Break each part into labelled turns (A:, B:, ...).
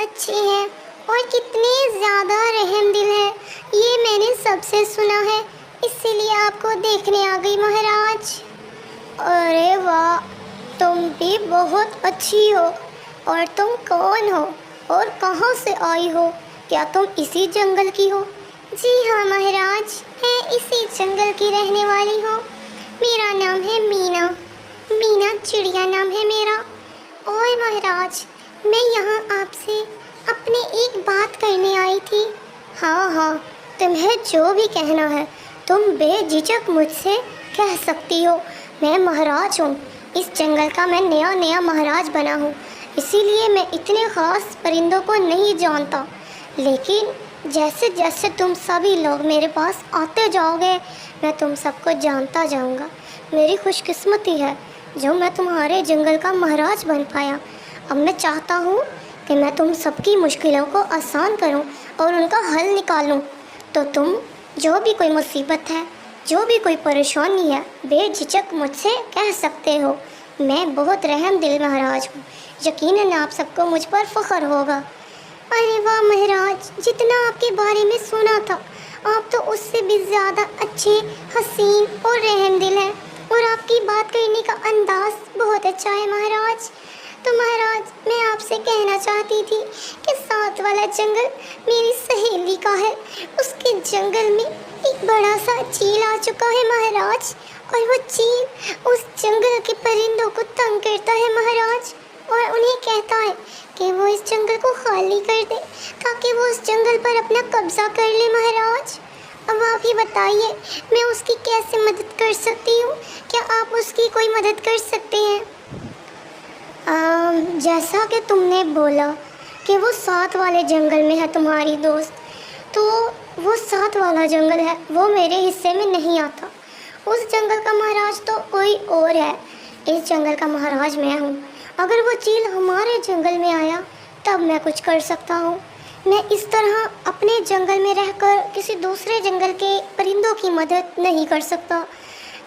A: अच्छे हैं और कितने ज़्यादा रहमदिल है, ये मैंने सबसे सुना है, इसीलिए आपको देखने आ गई महाराज। अरे वाह, तुम भी बहुत अच्छी हो। और तुम कौन हो और कहाँ से आई हो? क्या तुम इसी जंगल की हो? जी हाँ महाराज, मैं इसी जंगल की रहने वाली हूँ। मेरा नाम है मीना। मीना चिड़िया नाम है मेरा। और महाराज, मैं यहाँ आपसे अपने एक बात करने आई थी। हाँ हाँ, तुम्हें जो भी कहना है तुम बेझिझक मुझसे कह सकती हो। मैं महाराज हूँ, इस जंगल का मैं नया नया महाराज बना हूँ, इसीलिए मैं इतने ख़ास परिंदों को नहीं जानता। लेकिन जैसे जैसे तुम सभी लोग मेरे पास आते जाओगे, मैं तुम सबको जानता जाऊँगा। मेरी खुशकिस्मती है जो मैं तुम्हारे जंगल का महाराज बन पाया। अब मैं चाहता हूँ कि मैं तुम सबकी मुश्किलों को आसान करूँ और उनका हल निकालूँ। तो तुम जो भी कोई मुसीबत है, जो भी कोई परेशानी है, बेझिझक मुझसे कह सकते हो। मैं बहुत रहमदिल महाराज हूँ, यकीनन आप सबको मुझ पर फ़ख्र होगा। अरे वाह महाराज, जितना आपके बारे में सुना था, आप तो उससे भी ज़्यादा अच्छे, हसीन और रहमदिल हैं। और आपकी बात करने का अंदाज़ बहुत अच्छा है महाराज। तो महाराज, मैं आपसे कहना चाहती थी कि साथ वाला जंगल मेरी सहेली का है। उसके जंगल में एक बड़ा सा चील आ चुका है महाराज, और वो चील उस जंगल के परिंदों को तंग करता है महाराज, और उन्हें कहता है कि वो इस जंगल को खाली कर दे ताकि वो उस जंगल पर अपना कब्जा कर ले महाराज। अब आप ही बताइए, मैं उसकी कैसे मदद कर सकती हूँ? क्या आप उसकी कोई मदद कर सकते हैं? जैसा कि तुमने बोला कि वो साथ वाले जंगल में है तुम्हारी दोस्त, तो वो साथ वाला जंगल है, वो मेरे हिस्से में नहीं आता। उस जंगल का महाराज तो कोई और है, इस जंगल का महाराज मैं हूँ। अगर वो चील हमारे जंगल में आया तब मैं कुछ कर सकता हूँ। मैं इस तरह अपने जंगल में रहकर किसी दूसरे जंगल के परिंदों की मदद नहीं कर सकता।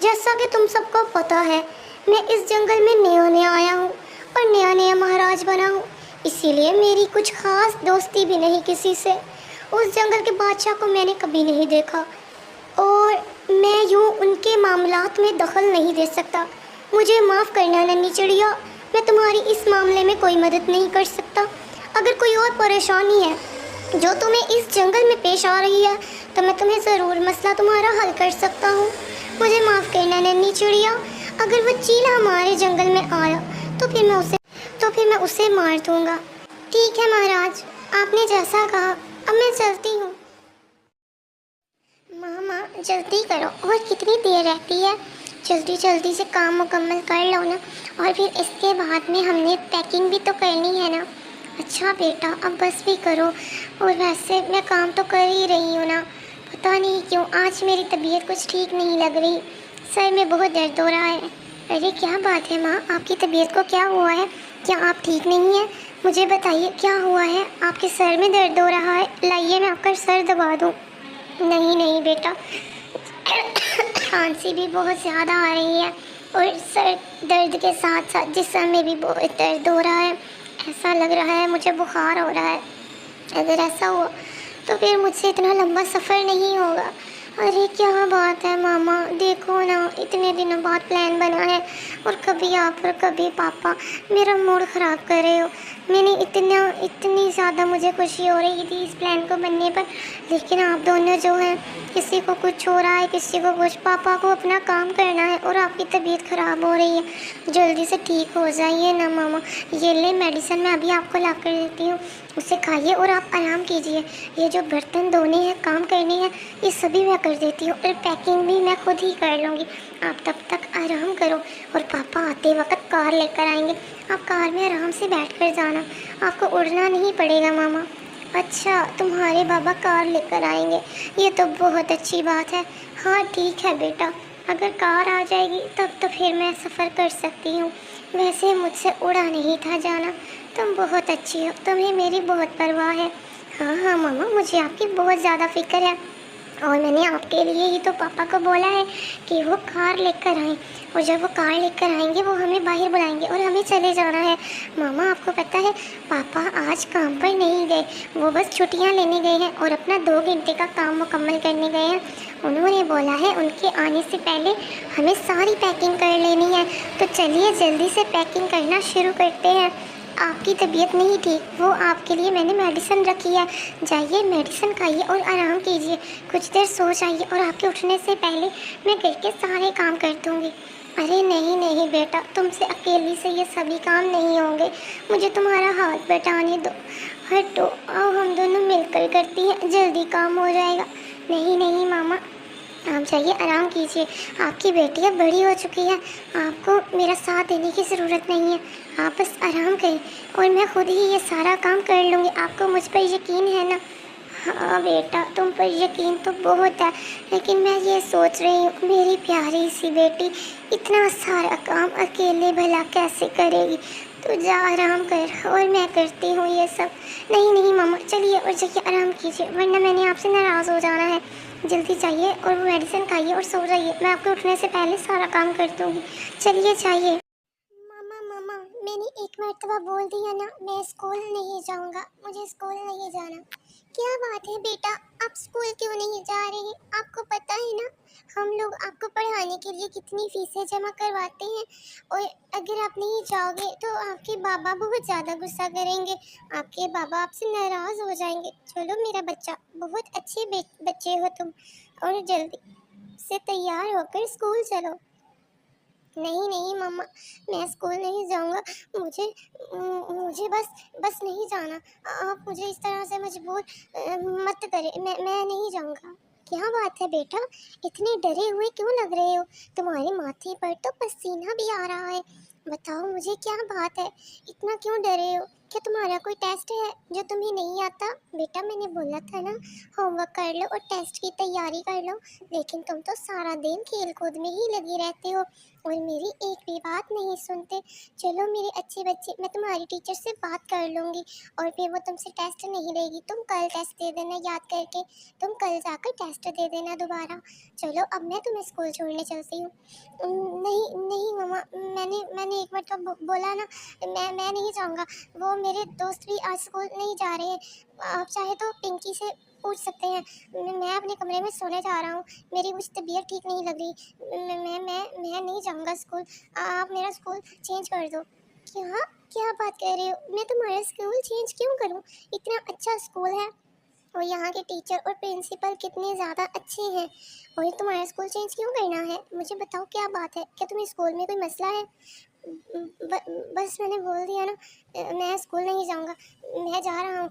A: जैसा कि तुम सबको पता है, मैं इस जंगल में नया नया आया हूँ और नया नया महाराज बना हूँ, इसीलिए मेरी कुछ ख़ास दोस्ती भी नहीं किसी से। उस जंगल के बादशाह को मैंने कभी नहीं देखा और मैं यूँ उनके मामलात में दखल नहीं दे सकता। मुझे माफ़ करना नन्ही चिड़िया, मैं तुम्हारी इस मामले में कोई मदद नहीं कर सकता। अगर कोई और परेशानी है जो तुम्हें इस जंगल में पेश आ रही है तो मैं तुम्हें ज़रूर मसला तुम्हारा हल कर सकता हूँ। मुझे माफ़ करना नन्ही चिड़िया, अगर वो चील हमारे जंगल में आया तो फिर मैं उसे मार दूँगा। ठीक है महाराज, आपने जैसा कहा, अब मैं चलती हूँ। मामा जल्दी करो, और कितनी देर रहती है? जल्दी जल्दी से काम मुकम्मल कर लो ना, और फिर इसके बाद में हमने पैकिंग भी तो करनी है ना। अच्छा बेटा, अब बस भी करो। और वैसे मैं काम तो कर ही रही हूँ ना, पता नहीं क्यों आज मेरी तबीयत कुछ ठीक नहीं लग रही, सर में बहुत दर्द हो रहा है। अरे क्या बात है माँ, आपकी तबीयत को क्या हुआ है? क्या आप ठीक नहीं हैं? मुझे बताइए क्या हुआ है, आपके सर में दर्द हो रहा है? लाइए मैं आपका सर दबा दूँ। नहीं नहीं बेटा, खांसी भी बहुत ज़्यादा आ रही है और सर दर्द के साथ साथ जिस्म में भी बहुत दर्द हो रहा है। ऐसा लग रहा है मुझे बुखार हो रहा है। अगर ऐसा हुआ तो फिर मुझसे इतना लंबा सफ़र नहीं होगा। अरे क्या बात है मामा, देखो ना, इतने दिनों बाद प्लान बना है और कभी आप और कभी पापा मेरा मूड ख़राब कर रहे हो। मैंने इतनी ज़्यादा मुझे खुशी हो रही थी इस प्लान को बनने पर, लेकिन आप दोनों जो हैं, किसी को कुछ हो रहा है, किसी को कुछ। पापा को अपना काम करना है और आपकी तबीयत ख़राब हो रही है, जल्दी से ठीक हो जाइए ना मामा। ये ले मेडिसिन मैं अभी आपको ला कर देती हूँ, उसे खाइए और आप आराम कीजिए। ये जो बर्तन धोने हैं, काम करने हैं, ये सभी मैं कर देती हूँ और पैकिंग भी मैं खुद ही कर लूँगी। आप तब तक आराम करो और पापा आते वक्त कार लेकर आएंगे, आप कार में आराम से बैठ कर जाना, आपको उड़ना नहीं पड़ेगा मामा। अच्छा, तुम्हारे बाबा कार लेकर आएंगे, ये तो बहुत अच्छी बात है। हाँ ठीक है बेटा, अगर कार आ जाएगी तब तो फिर मैं सफ़र कर सकती हूँ। वैसे मुझसे उड़ा नहीं था जाना। तुम बहुत अच्छी हो, तुम्हें मेरी बहुत परवाह है। हाँ हाँ मामा, मुझे आपकी बहुत ज़्यादा फ़िक्र है और मैंने आपके लिए ही तो पापा को बोला है कि वो कार लेकर आएं, और जब वो कार लेकर आएंगे वो हमें बाहर बुलाएंगे और हमें चले जाना है। मामा आपको पता है पापा आज काम पर नहीं गए, वो बस छुट्टियां लेने गए हैं और अपना 2 घंटे का काम मुकम्मल करने गए हैं। उन्होंने बोला है उनके आने से पहले हमें सारी पैकिंग कर लेनी है। तो चलिए जल्दी से पैकिंग करना शुरू करते हैं। आपकी तबीयत नहीं ठीक, वो आपके लिए मैंने मेडिसिन रखी है, जाइए मेडिसिन खाइए और आराम कीजिए, कुछ देर सो जाइए और आपके उठने से पहले मैं घर के सारे काम कर दूँगी। अरे नहीं नहीं बेटा, तुमसे अकेली से ये सभी काम नहीं होंगे, मुझे तुम्हारा हाथ बटाने दो। हटो, आओ हम दोनों मिलकर करती हैं, जल्दी काम हो जाएगा। नहीं नहीं मामा, आप जाइए आराम कीजिए, आपकी बेटी अब बड़ी हो चुकी है, आपको मेरा साथ देने की ज़रूरत नहीं है, आप बस आराम करें और मैं खुद ही ये सारा काम कर लूँगी। आपको मुझ पर यकीन है ना? हाँ बेटा, तुम पर यकीन तो बहुत है, लेकिन मैं ये सोच रही हूँ मेरी प्यारी सी बेटी इतना सारा काम अकेले भला कैसे करेगी। तो जा आराम कर और मैं करती हूँ ये सब। नहीं नहीं मामा, चलिए और जाइए आराम कीजिए, वरना मैंने आपसे नाराज़ हो जाना है। जल्दी जाइए और वो मेडिसिन खाइए और सो जाइए, मैं आपके उठने से पहले सारा काम कर दूँगी। चलिए जाइए। मामा मामा, मैंने एक मरतबा बोल दिया ना, मैं स्कूल नहीं जाऊँगा, मुझे स्कूल नहीं जाना। क्या बात है बेटा, आप स्कूल क्यों नहीं जा रहे? आपको पता है ना हम लोग आपको पढ़ाने के लिए कितनी फीसें जमा करवाते हैं, और अगर आप नहीं जाओगे तो आपके बाबा बहुत ज़्यादा गुस्सा करेंगे, आपके बाबा आपसे नाराज़ हो जाएंगे। चलो मेरा बच्चा, बहुत अच्छे बच्चे हो तुम, और जल्दी से तैयार होकर स्कूल चलो। नहीं नहीं मम्मा, मैं स्कूल नहीं जाऊंगा, मुझे मुझे बस नहीं जाना। आप मुझे इस तरह से मजबूर मत करें, मैं नहीं जाऊंगा। क्या बात है बेटा, इतने डरे हुए क्यों लग रहे हो? तुम्हारे माथे पर तो पसीना भी आ रहा है। बताओ मुझे क्या बात है, इतना क्यों डरे हो? क्या तुम्हारा कोई टेस्ट है जो तुम्हें नहीं आता? बेटा मैंने बोला था ना, होमवर्क कर लो और टेस्ट की तैयारी कर लो, लेकिन तुम तो सारा दिन खेल कूद में ही लगी रहते हो और मेरी एक भी बात नहीं सुनते। चलो मेरे अच्छे बच्चे, मैं तुम्हारी टीचर से बात कर लूँगी और फिर वो तुमसे टेस्ट नहीं लेगी। तुम कल टेस्ट दे देना याद करके, तुम कल जाकर टेस्ट दे देना दोबारा। चलो अब मैं तुम्हें स्कूल छोड़ने चलती हूँ। नहीं नहीं मम्मा, मैंने एक बार तो बोला ना, मैं नहीं जाऊँगा। वो मेरे दोस्त भी आज स्कूल नहीं जा रहे हैं, आप चाहे तो पिंकी से पूछ सकते हैं। मैं अपने कमरे में सोने जा रहा हूँ, मेरी कुछ तबीयत ठीक नहीं लग रही, मैं नहीं जाऊँगा स्कूल, आप मेरा स्कूल चेंज कर दो। क्या क्या बात कह रहे हो? मैं तुम्हारा स्कूल चेंज क्यों करूँ? इतना अच्छा स्कूल है और यहाँ के टीचर और प्रिंसिपल कितने ज़्यादा अच्छे हैं, और तुम्हारा स्कूल चेंज क्यों करना है? मुझे बताओ क्या बात है, क्या तुम्हें स्कूल में कोई मसला है? बस मैंने बोल दिया ना, मैं स्कूल नहीं जाऊँगा, मैं जा रहा हूँ।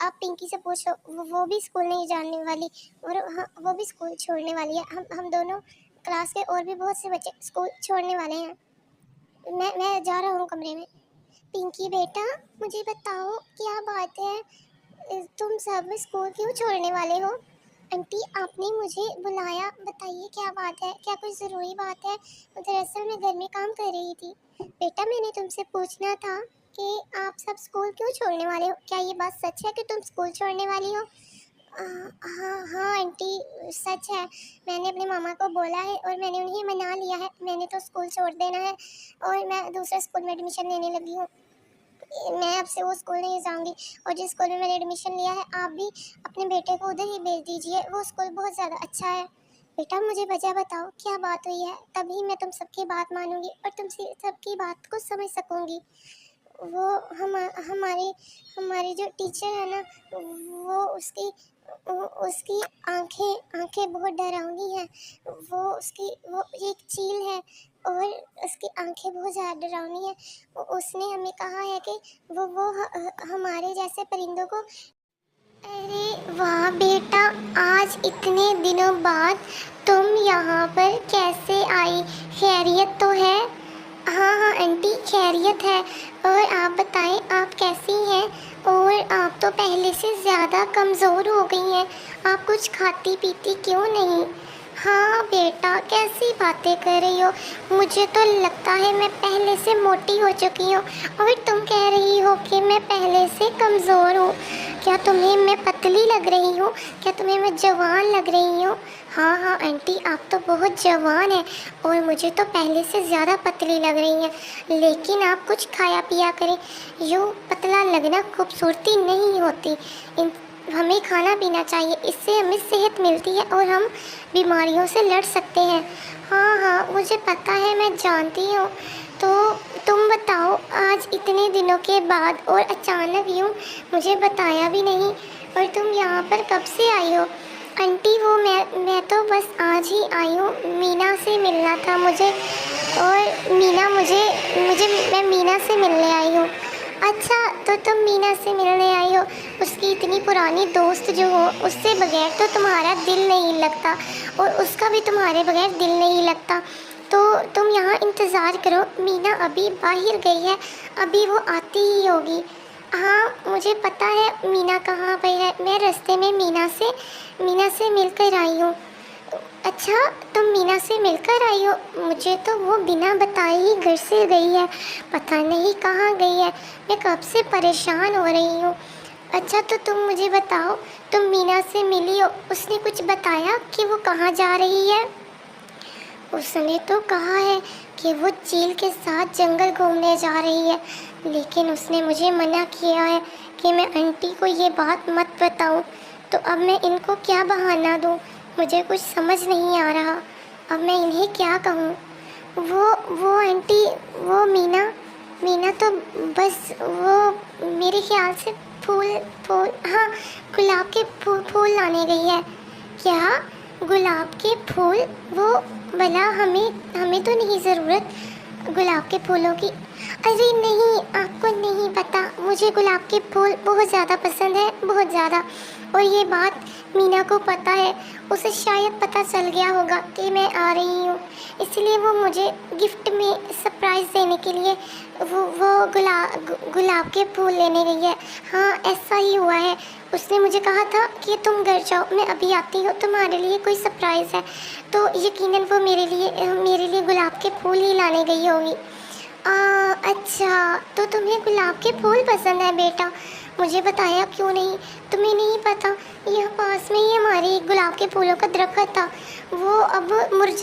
A: आप पिंकी से पूछ लो, वो भी स्कूल नहीं जाने वाली, और हाँ वो भी स्कूल छोड़ने वाली है। हम दोनों क्लास के और भी बहुत से बच्चे स्कूल छोड़ने वाले हैं। मैं जा रहा हूँ कमरे में। पिंकी बेटा मुझे बताओ क्या बात है, तुम सब स्कूल क्यों छोड़ने वाले हो? आंटी आपने मुझे बुलाया, बताइए क्या बात है, क्या कोई ज़रूरी बात है? दरअसल मैं घर में काम कर रही थी। बेटा मैंने तुमसे पूछना था कि आप सब स्कूल क्यों छोड़ने वाले हो, क्या ये बात सच है कि तुम स्कूल छोड़ने वाली हो? हाँ हाँ आंटी, सच है, मैंने अपने मामा को बोला है और मैंने उन्हें मना लिया है, मैंने तो स्कूल छोड़ देना है और मैं दूसरे स्कूल में एडमिशन लेने लगी हूँ। मैं अब से वो स्कूल नहीं जाऊंगी, और जिस स्कूल में मैंने एडमिशन लिया है आप भी अपने बेटे को उधर ही भेज दीजिए, वो स्कूल बहुत ज़्यादा अच्छा है। बेटा मुझे वजह बताओ क्या बात हुई है, तभी मैं तुम सबकी बात मानूंगी और तुमसे सबकी बात को समझ सकूंगी। वो हमारी हमारी जो टीचर है ना, वो उसकी आंखें आंखें बहुत डरावनी हैं। वो एक चील है और उसकी आंखें बहुत ज़्यादा डरावनी हैं। उसने हमें कहा है कि हमारे जैसे परिंदों को। अरे वाह बेटा, आज इतने दिनों बाद तुम यहाँ पर कैसे आई? खैरियत तो है? हाँ हाँ आंटी खैरियत है, और आप बताएं आप कैसी हैं? और आप तो पहले से ज़्यादा कमज़ोर हो गई हैं, आप कुछ खाती पीती क्यों नहीं? हाँ बेटा कैसी बातें कर रही हो, मुझे तो लगता है मैं पहले से मोटी हो चुकी हूँ और तुम कह रही हो कि मैं पहले से कमज़ोर हूँ। क्या तुम्हें मैं पतली लग रही हूँ? क्या तुम्हें मैं जवान लग रही हूँ? हाँ हाँ आंटी, आप तो बहुत जवान हैं और मुझे तो पहले से ज़्यादा पतली लग रही हैं। लेकिन आप कुछ खाया पिया करें, यूँ पतला लगना खूबसूरती नहीं होती। हमें खाना पीना चाहिए, इससे हमें सेहत मिलती है और हम बीमारियों से लड़ सकते हैं। हाँ हाँ मुझे पता है, मैं जानती हूँ। तो तुम बताओ, आज इतने दिनों के बाद और अचानक यूँ मुझे बताया भी नहीं, और तुम यहाँ पर कब से आई हो? आंटी वो मैं तो बस आज ही आई हूँ, मीना से मिलना था मुझे, और मीना मुझे मुझे मैं मीना से मिलने आई हूँ। अच्छा, तो तुम मीना से मिलने आई हो, उसकी इतनी पुरानी दोस्त जो हो, उससे बगैर तो तुम्हारा दिल नहीं लगता और उसका भी तुम्हारे बगैर दिल नहीं लगता। तो तुम यहाँ इंतज़ार करो, मीना अभी बाहर गई है, अभी वो आती ही होगी। हाँ मुझे पता है मीना कहाँ पर है, मैं रास्ते में मीना से मिलकर आई हूँ। अच्छा, तुम मीना से मिलकर आई हो? मुझे तो वो बिना बताए ही घर से गई है, पता नहीं कहाँ गई है। मैं कब से परेशान हो रही हूँ। अच्छा, तो तुम मुझे बताओ, तुम मीना से मिली हो, उसने कुछ बताया कि वो कहाँ जा रही है? उसने तो कहा है कि वो चील के साथ जंगल घूमने जा रही है, लेकिन उसने मुझे मना किया है कि मैं आंटी को ये बात मत बताऊं। तो अब मैं इनको क्या बहाना दूं? मुझे कुछ समझ नहीं आ रहा, अब मैं इन्हें क्या कहूं? वो आंटी, वो मीना तो बस वो मेरे ख्याल से फूल फूल हाँ, गुलाब के फूल लाने गई है। क्या? गुलाब के फूल? वो भला हमें तो नहीं ज़रूरत गुलाब के फूलों की। अरे नहीं, आपको नहीं पता, मुझे गुलाब के फूल बहुत ज़्यादा पसंद है, बहुत ज़्यादा। और ये बात मीना को पता है, उसे शायद पता चल गया होगा कि मैं आ रही हूँ, इसलिए वो मुझे गिफ्ट में सरप्राइज़ देने के लिए वो गुलाब के फूल लेने गई है। हाँ ऐसा ही हुआ है, उसने मुझे कहा था कि तुम घर जाओ, मैं अभी आती हूँ, तुम्हारे लिए कोई सरप्राइज़ है। तो यकीनन वो मेरे लिए गुलाब के फूल ही लाने गई होगी। अच्छा, तो तुम्हें गुलाब के फूल पसंद है बेटा? मुझे बताया क्यों नहीं? तुम्हें नहीं पता, यहाँ पास में ही हमारे गुलाब के फूलों का दरख्त था, वो अब मुरझा